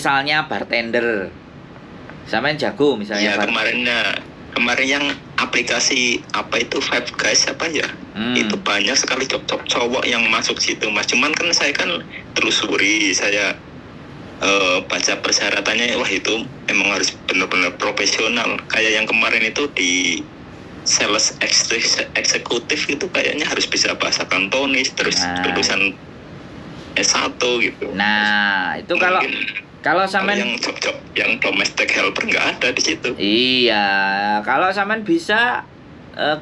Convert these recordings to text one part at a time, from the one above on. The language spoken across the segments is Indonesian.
misalnya bartender, sampean jago misalnya. Iya, kemarin yang aplikasi apa itu Five Guys apa ya? Itu banyak sekali job-job cowok yang masuk situ, Mas. Cuman kan saya kan telusuri, saya baca persyaratannya, wah itu emang harus benar-benar profesional. Kayak yang kemarin itu di sales eksekutif itu kayaknya harus bisa bahasa Kantonis, terus lulusan S1 gitu. Nah, itu kalau sampean yang job-job yang domestic helper nggak ada di situ. Iya, kalau sampean bisa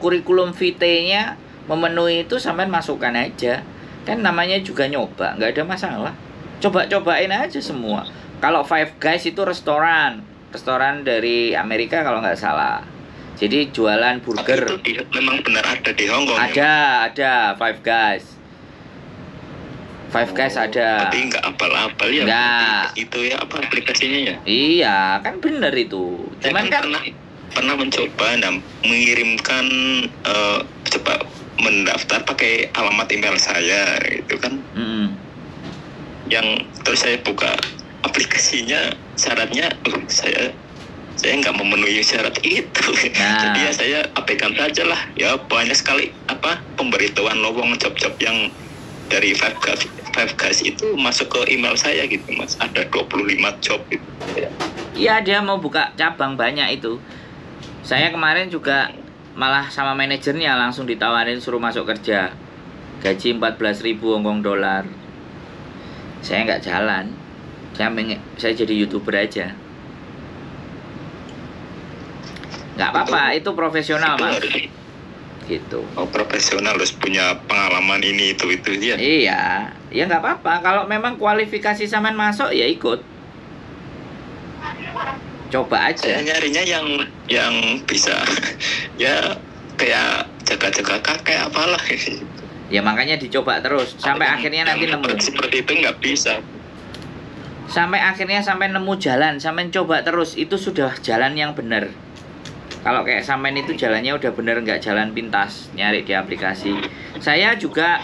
kurikulum vitae-nya memenuhi itu, sampean masukkan aja. Kan namanya juga nyoba, nggak ada masalah. Coba-cobain aja semua. Kalau Five Guys itu restoran dari Amerika kalau nggak salah. Jadi jualan burger. Tapi itu memang benar ada di Hong Kong. Ada Five Guys. Five Guys ada. Tapi nggak apal-apal ya. Nggak. Itu ya apa aplikasinya ya? Iya, kan bener itu. Cuman kan pernah mencoba mengirimkan coba mendaftar pakai alamat email saya gitu kan. Yang terus saya buka aplikasinya, syaratnya saya nggak memenuhi syarat itu. Jadi ya saya abaikan saja lah. Ya banyak sekali pemberitahuan lowong job-job yang dari Five Guys itu masuk ke email saya gitu, Mas. Ada 25 job gitu. Iya, dia mau buka cabang banyak itu. Saya kemarin juga malah sama manajernya langsung ditawarin suruh masuk kerja. Gaji 14.000 Hongkong dolar. Saya nggak jalan. Saya jadi YouTuber aja. Nggak apa-apa, itu profesional, Mas. Gitu. Oh, profesional, harus punya pengalaman ini itu ya. Iya, ya nggak apa-apa. Kalau memang kualifikasi sampean masuk, ya ikut. Coba aja. Saya nyarinya yang bisa ya kayak jaga-jaga kakek apalah. Ya makanya dicoba terus sampai akhirnya nanti nemu. Seperti itu nggak bisa. Sampai akhirnya nemu jalan, sampai coba terus, itu sudah jalan yang benar. Kalau kayak sampean itu jalannya udah bener, nggak jalan pintas nyari di aplikasi. Saya juga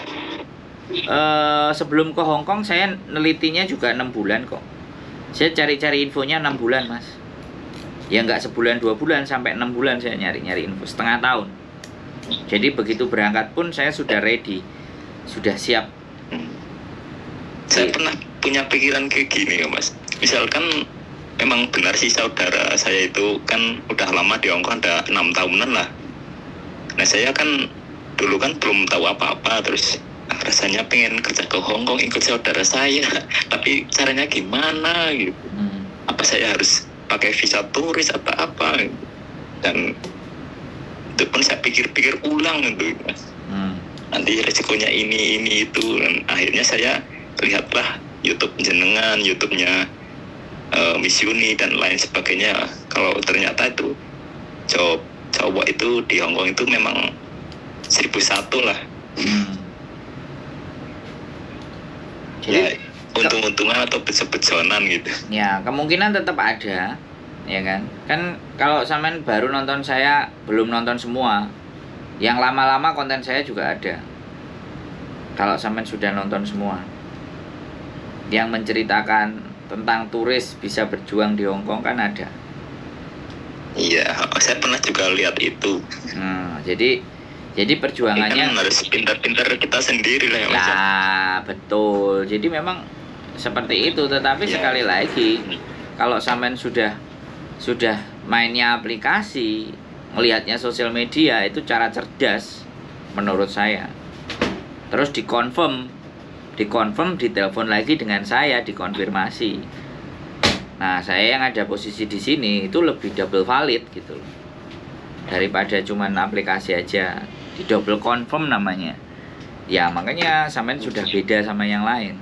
sebelum ke Hong Kong saya nelitinya juga 6 bulan kok. Saya cari-cari infonya 6 bulan, Mas. Ya nggak sebulan 2 bulan, sampai 6 bulan saya nyari info, setengah tahun. Jadi begitu berangkat pun saya sudah ready, sudah siap. Saya pernah punya pikiran kayak gini ya, Mas. Misalkan memang benar sih saudara saya itu kan udah lama di Hong Kong, ada 6 tahunan lah. Nah saya kan dulu kan belum tahu apa-apa, terus rasanya pengen kerja ke Hong Kong ikut saudara saya. Tapi caranya gimana gitu? Apa saya harus pakai visa turis atau apa? Dan itu pun saya pikir-pikir ulang gitu, Mas. Nanti resikonya ini itu, dan akhirnya saya lihatlah YouTube jenengan, YouTube-nya Miss Yuni dan lain sebagainya. Kalau ternyata itu cowok itu di Hong Kong itu memang 1001 lah. Jadi ya, untung-untungan atau bejo-bejonan gitu. Ya kemungkinan tetap ada, ya kan. Kan kalau sampean baru nonton saya, belum nonton semua. Yang lama-lama konten saya juga ada. Kalau sampean sudah nonton semua, yang menceritakan tentang turis bisa berjuang di Hong Kong kan ada. Iya, saya pernah juga lihat itu. Jadi perjuangannya kan harus pintar-pintar kita sendiri lah ya, Mas. Nah, betul. Jadi memang seperti itu, tetapi sekali lagi kalau sampean sudah mainnya aplikasi, melihatnya sosial media, itu cara cerdas menurut saya. Terus dikonfirm, ditelepon lagi dengan saya, dikonfirmasi. Nah, saya yang ada posisi di sini itu lebih double valid gitu loh. Daripada cuman aplikasi aja, di double confirm namanya. Ya, makanya sampean sudah beda sama yang lain.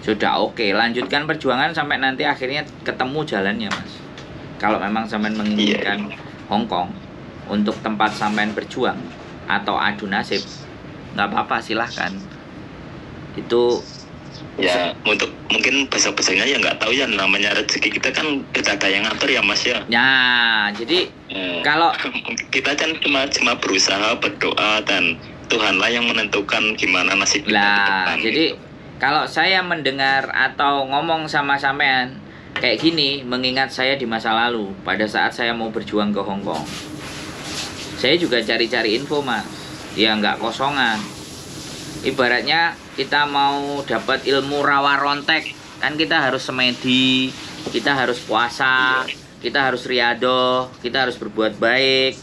Sudah oke, lanjutkan perjuangan sampai nanti akhirnya ketemu jalannya, Mas. Kalau memang sampean menginginkan Hong Kong untuk tempat sampean berjuang atau adu nasib, nggak apa-apa, silahkan. Itu ya untuk mungkin bahasa-bahasanya ya nggak tahu ya, namanya rezeki kita kan kita ada yang ngatur ya, Mas ya. Ya, jadi kalau kita kan cuma berusaha berdoa dan Tuhanlah yang menentukan gimana nasib kita lah, ke depan, jadi gitu. Kalau saya mendengar atau ngomong sama sampean kayak gini, mengingat saya di masa lalu pada saat saya mau berjuang ke Hong Kong. Saya juga cari-cari info, Mas. Ya nggak kosongan. Ibaratnya kita mau dapat ilmu rawa rontek, kan kita harus semedi, kita harus puasa, kita harus riadoh, kita harus berbuat baik,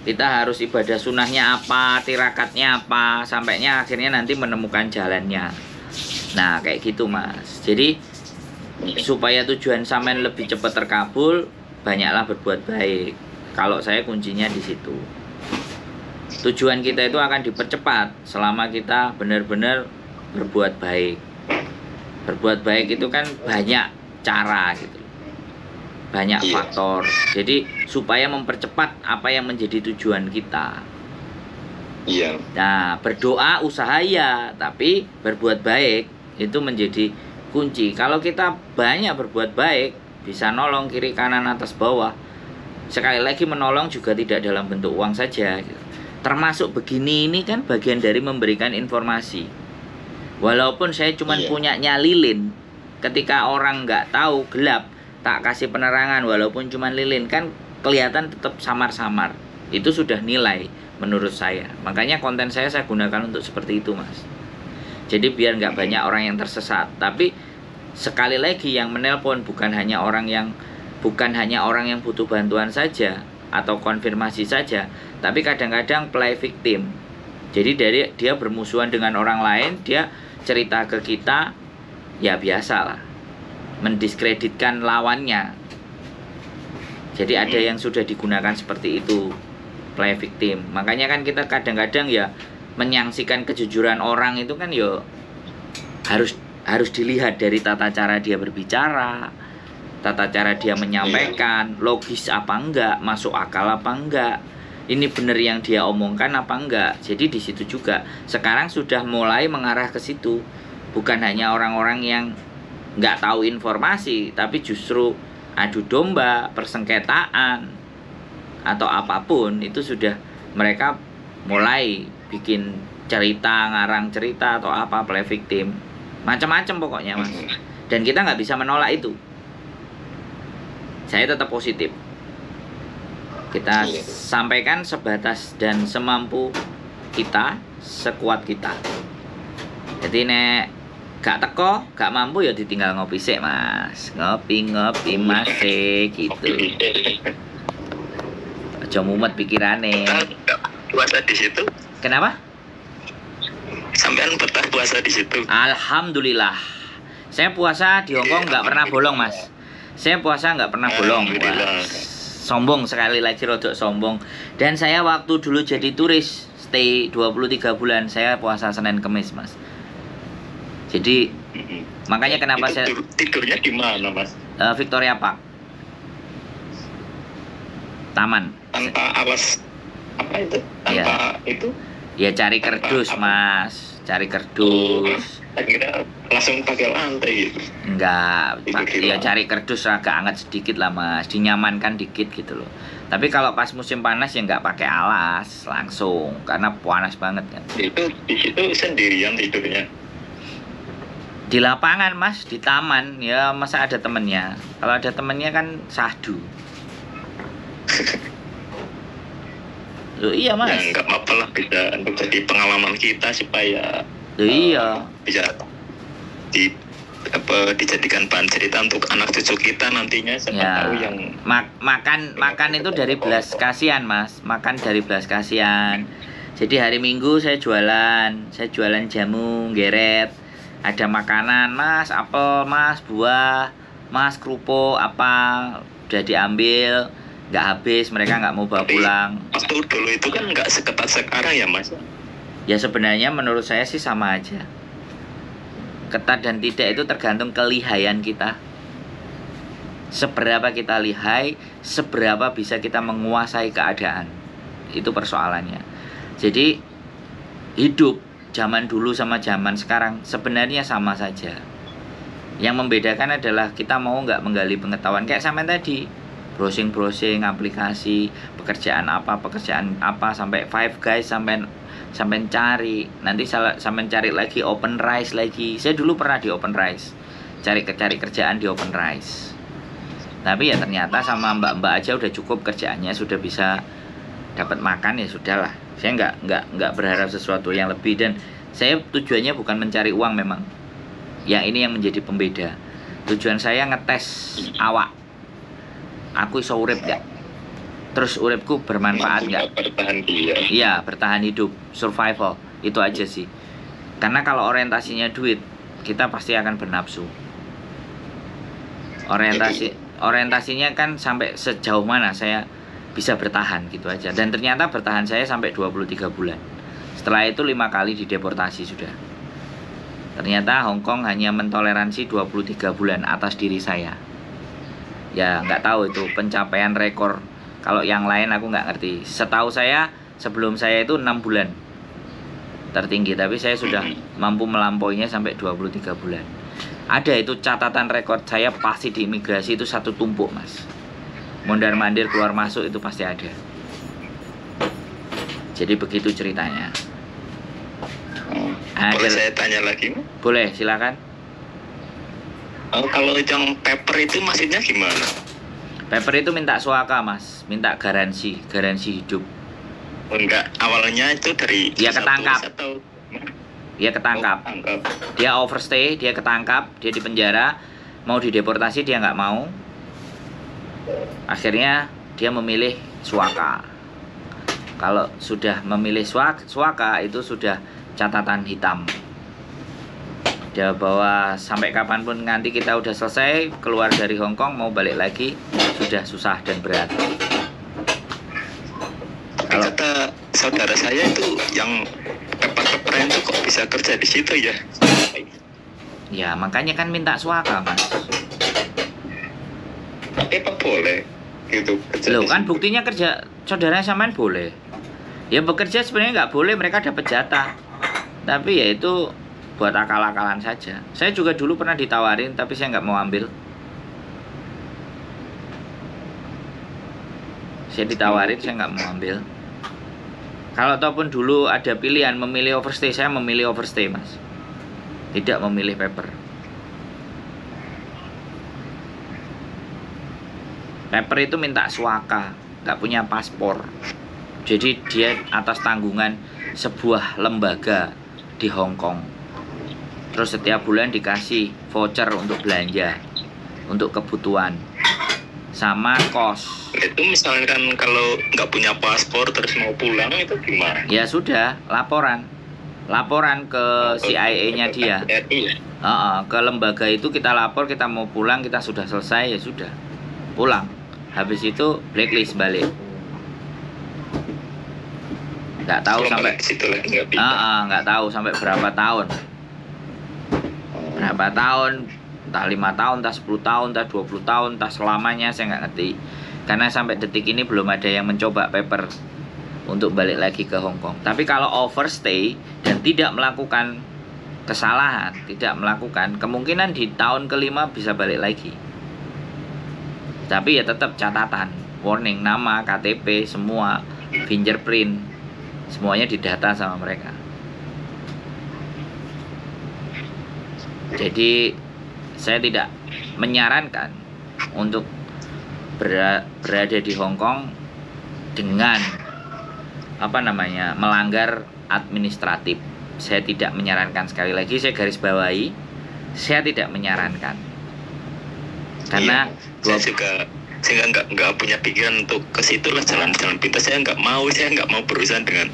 kita harus ibadah sunnahnya apa, tirakatnya apa, sampainya akhirnya nanti menemukan jalannya. Nah kayak gitu, Mas. Jadi supaya tujuan sampean lebih cepat terkabul, banyaklah berbuat baik. Kalau saya kuncinya di situ. Tujuan kita itu akan dipercepat selama kita benar-benar berbuat baik. Berbuat baik itu kan banyak cara gitu, banyak faktor. Jadi supaya mempercepat apa yang menjadi tujuan kita. Iya. Nah, berdoa usaha ya, tapi berbuat baik itu menjadi kunci. Kalau kita banyak berbuat baik, bisa nolong kiri kanan atas bawah. Sekali lagi menolong juga tidak dalam bentuk uang saja gitu. Termasuk begini ini kan bagian dari memberikan informasi. Walaupun saya cuma punyanya lilin, ketika orang nggak tahu gelap, tak kasih penerangan walaupun cuma lilin, kan kelihatan tetap samar-samar. Itu sudah nilai menurut saya. Makanya konten saya gunakan untuk seperti itu, Mas. Jadi biar nggak banyak orang yang tersesat. Tapi sekali lagi yang menelpon bukan hanya orang yang butuh bantuan saja atau konfirmasi saja, tapi kadang-kadang play victim. Jadi dari dia bermusuhan dengan orang lain, dia cerita ke kita, ya biasalah, mendiskreditkan lawannya. Jadi ada yang sudah digunakan seperti itu, play victim. Makanya kan kita kadang-kadang ya menyaksikan kejujuran orang itu kan yo harus dilihat dari tata cara dia berbicara, tata cara dia menyampaikan, logis apa enggak, masuk akal apa enggak, ini benar yang dia omongkan apa enggak. Jadi di situ juga sekarang sudah mulai mengarah ke situ, bukan hanya orang-orang yang nggak tahu informasi, tapi justru adu domba, persengketaan atau apapun itu sudah mereka mulai bikin cerita, ngarang cerita atau apa, play victim, macam-macam pokoknya, Mas. Dan kita nggak bisa menolak itu. Saya tetap positif. Kita sampaikan sebatas dan semampu kita, sekuat kita. Jadi nek gak teko, gak mampu ya ditinggal ngopi sik, Mas. Ngopi Mas gitu. Aja mumet pikirane. Puasa di situ. Kenapa? Sampean betah puasa di situ. Alhamdulillah. Saya puasa di Hongkong nggak pernah bolong, Mas. Saya puasa nggak pernah bolong. Wah, sombong sekali lagi, rodok sombong. Dan saya waktu dulu jadi turis, stay 23 bulan, saya puasa Senin Kemis, Mas. Jadi makanya kenapa itu saya tidurnya di mana, Mas? Victoria Park. Taman. Tanpa alas apa itu? Tanpa itu? Ya cari kerdus, Mas. Cari kerdus. Akhirnya langsung pakai lantai gitu. Enggak, ya cari kerdus agak hangat sedikit lah, Mas. Dinyamankan dikit gitu loh. Tapi kalau pas musim panas ya nggak pakai alas langsung, karena panas banget kan. Itu di situ sendirian tidurnya. Di lapangan, Mas, di taman. Ya masa ada temennya. Kalau ada temennya kan sahdu. Loh iya, Mas. Ya nggak apa-apa lah, bisa untuk jadi pengalaman kita supaya Loh iya. Bisa dijadikan bahan cerita untuk anak cucu kita nantinya, siapa tahu yang makan itu dari belas kasihan, Mas. Makan dari belas kasihan. Jadi hari Minggu saya jualan jamu, geret. Ada makanan, Mas, apel, Mas, buah, Mas, kerupuk apa udah diambil. Nggak habis, mereka nggak mau bawa pulang. Waktu dulu itu kan nggak seketat sekarang ya, Mas? Ya sebenarnya menurut saya sih sama aja. Ketat dan tidak itu tergantung kelihayan kita. Seberapa kita lihai, seberapa bisa kita menguasai keadaan. Itu persoalannya. Jadi hidup zaman dulu sama zaman sekarang sebenarnya sama saja. Yang membedakan adalah kita mau nggak menggali pengetahuan. Kayak sampean tadi, browsing aplikasi pekerjaan apa sampai Five Guys, sampai cari, nanti sampai cari lagi Open Rice lagi. Saya dulu pernah di Open Rice, cari kerjaan di Open Rice, tapi ya ternyata sama mbak-mbak aja udah cukup kerjaannya, sudah bisa dapat makan, ya sudahlah. Saya nggak berharap sesuatu yang lebih, dan saya tujuannya bukan mencari uang memang. Yang ini yang menjadi pembeda. Tujuan saya ngetes awak, aku iso urip gak, terus uripku bermanfaat gak. Bertahan dia. Iya, bertahan hidup, survival, itu aja sih. Karena kalau orientasinya duit, kita pasti akan bernafsu. Orientasinya kan sampai sejauh mana saya bisa bertahan, gitu aja. Dan ternyata bertahan saya sampai 23 bulan. Setelah itu 5 kali dideportasi sudah. Ternyata Hong Kong hanya mentoleransi 23 bulan atas diri saya. Ya nggak tahu itu pencapaian rekor. Kalau yang lain aku nggak ngerti. Setahu saya sebelum saya itu 6 bulan tertinggi, tapi saya sudah mampu melampauinya sampai 23 bulan. Ada itu catatan rekor saya pasti di imigrasi itu satu tumpuk, Mas. Mondar mandir keluar masuk itu pasti ada. Jadi begitu ceritanya. Boleh saya tanya lagi? Boleh, silakan. Kalau yang paper itu maksudnya gimana? Paper itu minta suaka, Mas, minta garansi hidup. Enggak, awalnya itu dari dia ketangkap. Dia ketangkap. Dia overstay, dia ketangkap, dia di penjara, mau dideportasi dia nggak mau. Akhirnya dia memilih suaka. Kalau sudah memilih suaka itu sudah catatan hitam. Dia bawa sampai kapanpun, nanti kita udah selesai keluar dari Hong Kong mau balik lagi sudah susah dan berat. Kalau kata saudara saya itu yang paper-paperan itu kok bisa kerja di situ ya? Ya makanya kan minta suaka, Mas. Tapi apa boleh gitu kerja? Loh kan buktinya kerja saudaranya samain boleh. Ya bekerja sebenarnya nggak boleh, mereka dapat jatah. Tapi ya itu buat akal-akalan saja. Saya juga dulu pernah ditawarin, tapi saya nggak mau ambil. Saya ditawarin, saya nggak mau ambil. Kalau ataupun dulu ada pilihan memilih overstay, saya memilih overstay, Mas. Tidak memilih paper. Paper itu minta suaka, nggak punya paspor. Jadi dia atas tanggungan sebuah lembaga di Hong Kong. Terus setiap bulan dikasih voucher untuk belanja, untuk kebutuhan, sama kos. Itu misalkan kalau nggak punya paspor terus mau pulang itu gimana? Ya sudah, laporan ke CIA-nya dia. Ke lembaga itu kita lapor, kita mau pulang, kita sudah selesai, ya sudah pulang. Habis itu blacklist balik. Nggak tahu sampai nggak tahu sampai berapa tahun, entah 5 tahun, entah 10 tahun, entah 20 tahun, entah selamanya, saya nggak ngerti. Karena sampai detik ini belum ada yang mencoba paper untuk balik lagi ke Hong Kong. Tapi kalau overstay dan tidak melakukan kesalahan, kemungkinan di tahun kelima bisa balik lagi. Tapi ya tetap catatan, warning, nama, KTP, semua, fingerprint, semuanya didata sama mereka. Jadi saya tidak menyarankan untuk berada di Hong Kong dengan melanggar administratif. Saya tidak menyarankan, sekali lagi saya garis bawahi, saya tidak menyarankan. Karena saya nggak punya pikiran untuk ke situ lah, jalan-jalan pintas. Saya nggak mau berurusan dengan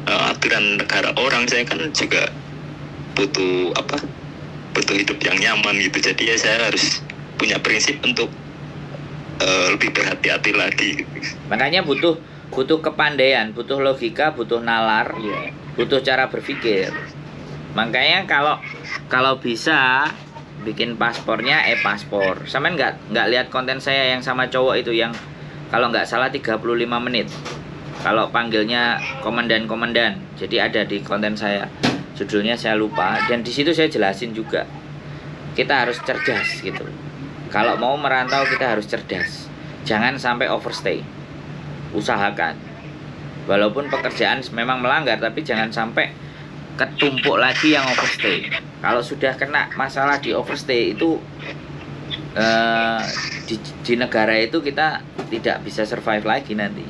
aturan negara orang. Saya kan juga butuh hidup yang nyaman gitu. Jadi ya saya harus punya prinsip untuk lebih berhati-hati lagi gitu. Makanya butuh kepandaian, butuh logika, butuh nalar, butuh cara berpikir. Makanya kalau bisa bikin paspornya paspor. Sampean nggak lihat konten saya yang sama cowok itu yang kalau nggak salah 35 menit. Kalau panggilnya komandan. Jadi ada di konten saya. Judulnya saya lupa, dan di situ saya jelasin juga. Kita harus cerdas gitu. Kalau mau merantau kita harus cerdas. jangan sampai overstay. Usahakan, walaupun pekerjaan memang melanggar, tapi jangan sampai ketumpuk lagi yang overstay. Kalau sudah kena masalah di overstay itu di negara itu kita tidak bisa survive lagi nanti.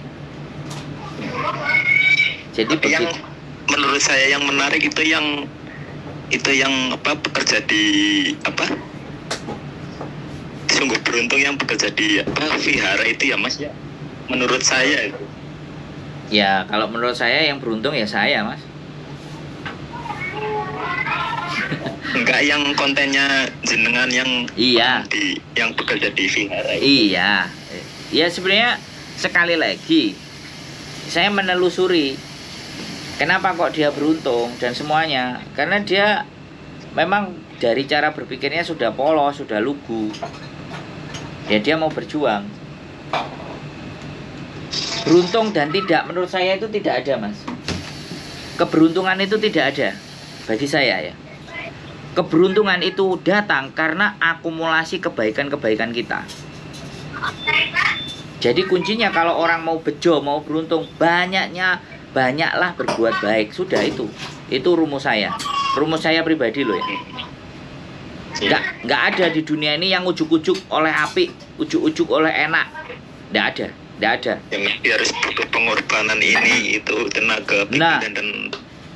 Jadi yang menurut saya yang menarik itu yang bekerja di sungguh beruntung yang bekerja di vihara itu ya Mas ya. Menurut saya itu. Ya, kalau menurut saya yang beruntung ya saya, Mas. Enggak yang kontennya jenengan yang iya yang bekerja di vihara itu. Iya. Ya sebenarnya sekali lagi saya menelusuri kenapa kok dia beruntung dan semuanya, karena dia memang dari cara berpikirnya sudah polos, sudah lugu. Ya dia mau berjuang. Beruntung dan tidak, menurut saya itu tidak ada, Mas. Keberuntungan itu tidak ada bagi saya ya. Keberuntungan itu datang karena akumulasi kebaikan-kebaikan kita. Jadi kuncinya kalau orang mau bejo, mau beruntung, banyaklah berbuat baik. Sudah itu rumus saya. Rumus saya pribadi loh ya. Nggak ada di dunia ini yang ujuk-ujuk oleh api, ujuk-ujuk oleh enak. Nggak ada. Yang harus butuh pengorbanan ini itu tenaga pikiran dan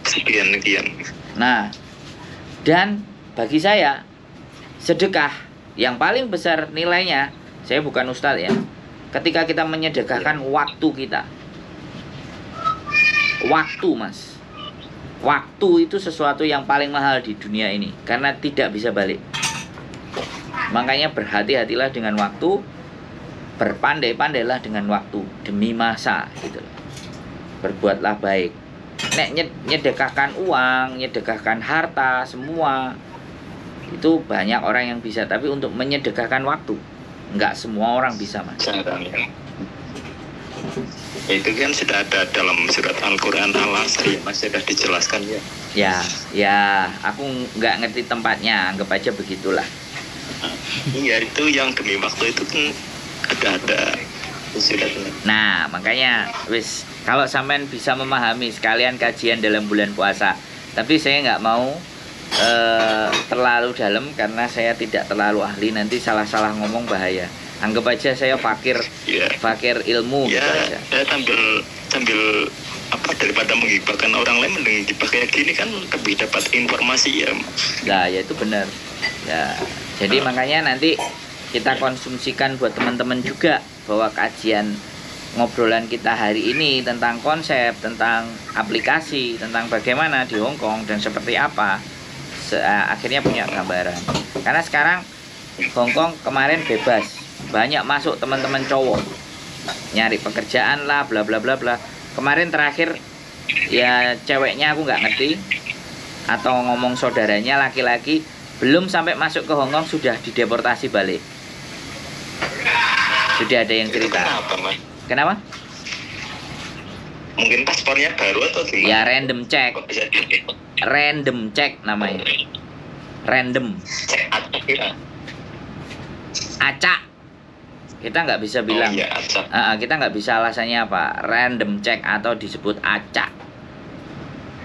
sekian. Nah, dan bagi saya sedekah yang paling besar nilainya, saya bukan ustadz ya. Ketika kita menyedekahkan waktu kita. Waktu, Mas. Waktu itu sesuatu yang paling mahal di dunia ini karena tidak bisa balik. Makanya berhati-hatilah dengan waktu, berpandai-pandailah dengan waktu demi masa gitu. Berbuatlah baik. Nek nyedekahkan uang, nyedekahkan harta, semua itu banyak orang yang bisa, tapi untuk menyedekahkan waktu nggak semua orang bisa, Mas. Itu kan sudah ada dalam surat Al-Quran Al-Asr ya, Mas, sudah dijelaskan ya. Ya, aku nggak ngerti tempatnya, anggap aja begitulah. Iya, itu yang demi waktu itu kan ada sudah. Nah, makanya wis kalau sampean bisa memahami sekalian kajian dalam bulan puasa. Tapi saya nggak mau terlalu dalam karena saya tidak terlalu ahli, nanti salah-salah ngomong bahaya. Anggap aja saya fakir ilmu ya, gitu aja. Saya sambil daripada menghibahkan orang lain, mending dipakai gini kan lebih dapat informasi ya. Nah, ya itu benar. Ya, jadi makanya nanti kita konsumsikan buat teman-teman juga bahwa kajian ngobrolan kita hari ini tentang konsep, tentang aplikasi, tentang bagaimana di Hong Kong dan seperti apa, akhirnya punya gambaran. Karena sekarang Hong Kong kemarin bebas, banyak masuk teman-teman cowok nyari pekerjaan lah, bla bla bla bla. Kemarin terakhir ya ceweknya aku nggak ngerti, atau ngomong saudaranya laki-laki, belum sampai masuk ke Hong Kong sudah dideportasi balik. Sudah ada yang cerita. Kenapa? Mungkin paspornya baru atau gimana? Ya random check. Random check namanya. Random. Cek acak. Kita nggak bisa bilang. Iya, acak. Kita nggak bisa alasannya apa. Random check atau disebut acak.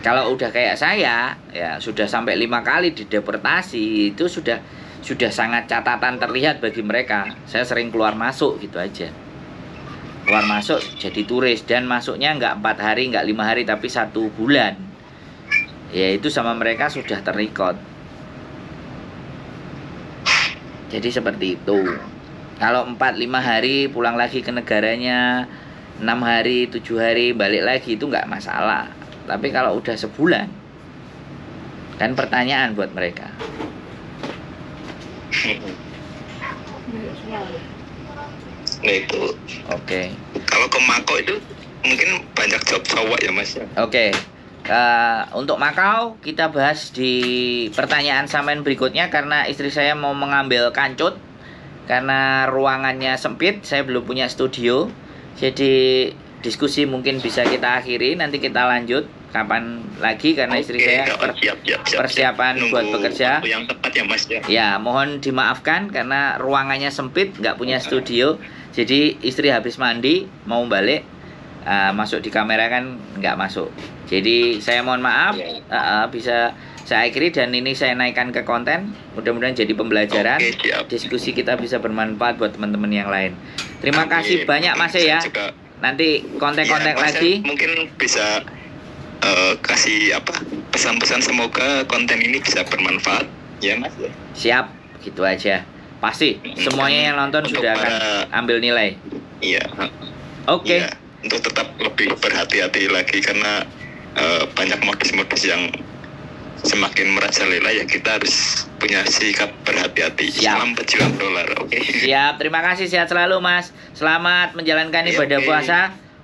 Kalau udah kayak saya, ya sudah sampai 5 kali dideportasi, itu sudah sangat catatan terlihat bagi mereka. Saya sering keluar masuk gitu aja. Keluar masuk jadi turis, dan masuknya nggak 4 hari, nggak 5 hari, tapi 1 bulan. Ya itu sama mereka sudah terrecord. Jadi seperti itu. Kalau 4-5 hari pulang lagi ke negaranya, 6 hari, 7 hari balik lagi, itu nggak masalah. Tapi kalau udah sebulan, kan pertanyaan buat mereka. Nah itu. Oke. Kalau ke Makau itu mungkin banyak job cowok ya, Mas. Oke. Untuk Makau kita bahas di pertanyaan sampean berikutnya, karena istri saya mau mengambil kancut karena ruangannya sempit, saya belum punya studio. Jadi diskusi mungkin bisa kita akhiri, nanti kita lanjut kapan lagi karena istri saya persiapan buat bekerja. Yang tepat bermanfaat ya Mas ya. Ya, mohon dimaafkan karena ruangannya sempit, nggak punya studio. Jadi istri habis mandi mau balik, masuk di kamera kan nggak masuk. Jadi saya mohon maaf, bisa saya akhiri dan ini saya naikkan ke konten. Mudah-mudahan jadi pembelajaran. Oke, siap. Diskusi kita bisa bermanfaat buat teman-teman yang lain. Terima Amin. kasih banyak Mas ya. Juga, Nanti kontak-kontak Mas, lagi. mungkin bisa kasih pesan-pesan, semoga konten ini bisa bermanfaat ya Mas ya. Siap, gitu aja. Pasti semuanya yang nonton Untuk sudah akan ambil nilai. Iya. Oke. Iya, untuk tetap lebih berhati-hati lagi karena banyak modus-modus yang semakin merajalela, ya kita harus punya sikap berhati-hati. Siap. Salam pejuang dolar, oke. Siap, terima kasih, sehat selalu Mas. Selamat menjalankan Iya, ibadah oke. puasa.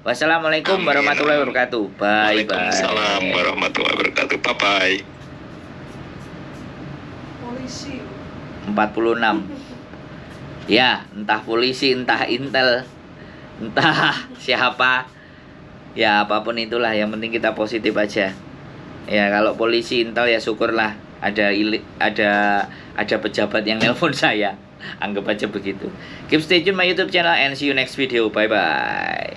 Wassalamualaikum Amin. warahmatullahi wabarakatuh. Bye bye. Waalaikumsalam warahmatullahi wabarakatuh. Bye bye. Polisi. 46. Ya, entah polisi, entah intel, entah siapa. Ya, apapun itulah, yang penting kita positif aja. Ya, kalau polisi, intel ya syukurlah ada pejabat yang nelpon saya. Anggap aja begitu. Keep stay tune my YouTube channel and see you next video. Bye bye.